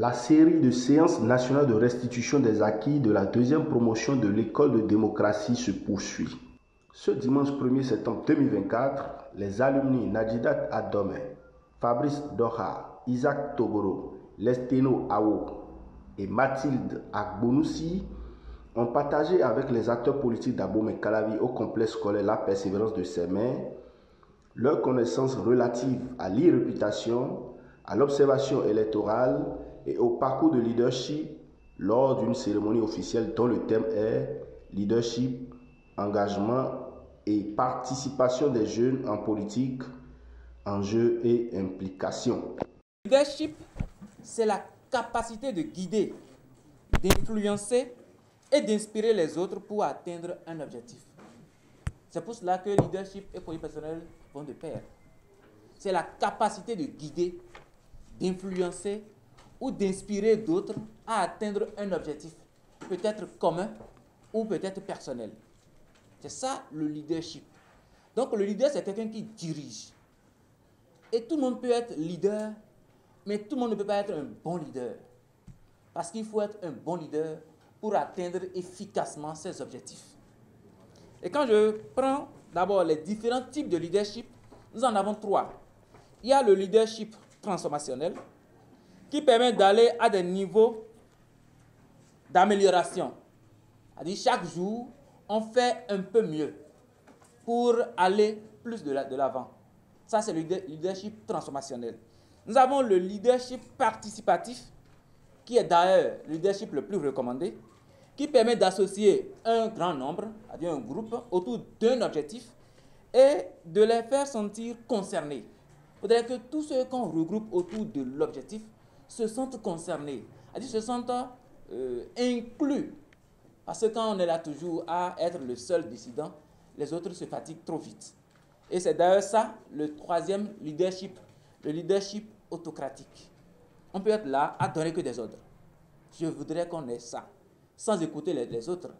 La série de séances nationales de restitution des acquis de la deuxième promotion de l'école de démocratie se poursuit. Ce dimanche 1er septembre 2024, les alumni Nadjidat Adome, Fabrice Doha, Isaac Togoro, Lesteno Awo et Mathilde Agbonoussi ont partagé avec les acteurs politiques d'Abomey Calavi au complexe scolaire La Persévérance de Sémé leurs connaissances relatives à l'e-réputation, à l'observation électorale et au parcours de leadership lors d'une cérémonie officielle dont le thème est Leadership, engagement et participation des jeunes en politique, enjeux et implications. Leadership, c'est la capacité de guider, d'influencer et d'inspirer les autres pour atteindre un objectif. C'est pour cela que leadership et projet personnel vont de pair. C'est la capacité de guider, d'influencer ou d'inspirer d'autres à atteindre un objectif, peut-être commun ou peut-être personnel. C'est ça le leadership. Donc le leader, c'est quelqu'un qui dirige. Et tout le monde peut être leader, mais tout le monde ne peut pas être un bon leader. Parce qu'il faut être un bon leader pour atteindre efficacement ses objectifs. Et quand je prends d'abord les différents types de leadership, nous en avons trois. Il y a le leadership transformationnel qui permet d'aller à des niveaux d'amélioration. C'est-à-dire chaque jour, on fait un peu mieux pour aller plus de l'avant. Ça, c'est le leadership transformationnel. Nous avons le leadership participatif, qui est d'ailleurs le leadership le plus recommandé, qui permet d'associer un grand nombre, c'est-à-dire un groupe, autour d'un objectif et de les faire sentir concernés. Il faudrait que tous ceux qu'on regroupe autour de l'objectif se sentent concernés, c'est-à-dire se sentent inclus. Parce que quand on est là toujours à être le seul décidant, les autres se fatiguent trop vite. Et c'est d'ailleurs ça le troisième leadership, le leadership autocratique. On peut être là à donner que des ordres. Je voudrais qu'on ait ça, sans écouter les autres.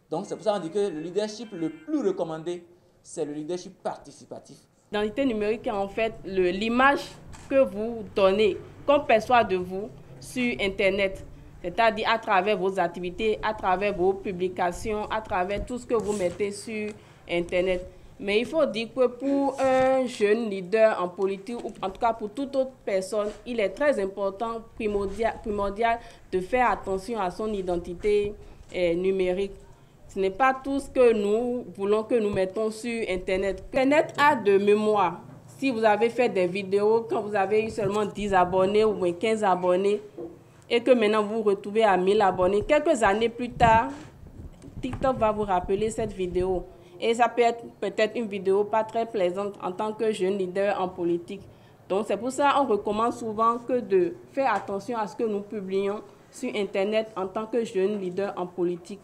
Donc c'est pour ça qu'on dit que le leadership le plus recommandé, c'est le leadership participatif. L'identité numérique est en fait l'image que vous donnez, qu'on perçoit de vous sur Internet. C'est-à-dire à travers vos activités, à travers vos publications, à travers tout ce que vous mettez sur Internet. Mais il faut dire que pour un jeune leader en politique, ou en tout cas pour toute autre personne, il est très important, primordial de faire attention à son identité numérique. Ce n'est pas tout ce que nous voulons que nous mettons sur Internet. Internet a de mémoire. Si vous avez fait des vidéos, quand vous avez eu seulement 10 abonnés ou 15 abonnés, et que maintenant vous vous retrouvez à 1000 abonnés, quelques années plus tard, TikTok va vous rappeler cette vidéo. Et ça peut être peut-être une vidéo pas très plaisante en tant que jeune leader en politique. Donc c'est pour ça qu'on recommande souvent que de faire attention à ce que nous publions sur Internet en tant que jeune leader en politique.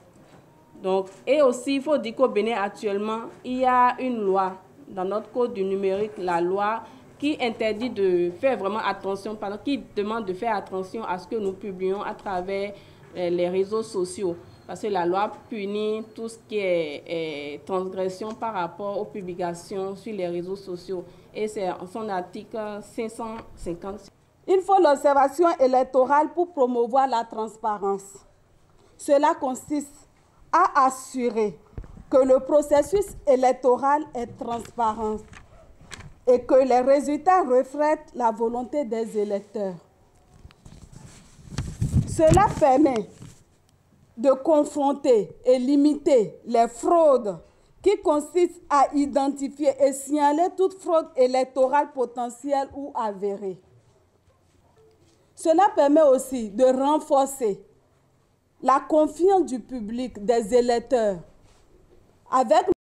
Donc, et aussi, il faut dire qu'au Bénin actuellement, il y a une loi dans notre code du numérique, la loi qui interdit de faire vraiment attention, qui demande de faire attention à ce que nous publions à travers les réseaux sociaux. Parce que la loi punit tout ce qui est transgression par rapport aux publications sur les réseaux sociaux. Et c'est son article 550. Il faut l'observation électorale pour promouvoir la transparence. Cela consiste à assurer que le processus électoral est transparent et que les résultats reflètent la volonté des électeurs. Cela permet de confronter et limiter les fraudes qui consistent à identifier et signaler toute fraude électorale potentielle ou avérée. Cela permet aussi de renforcer la confiance du public, des électeurs, avec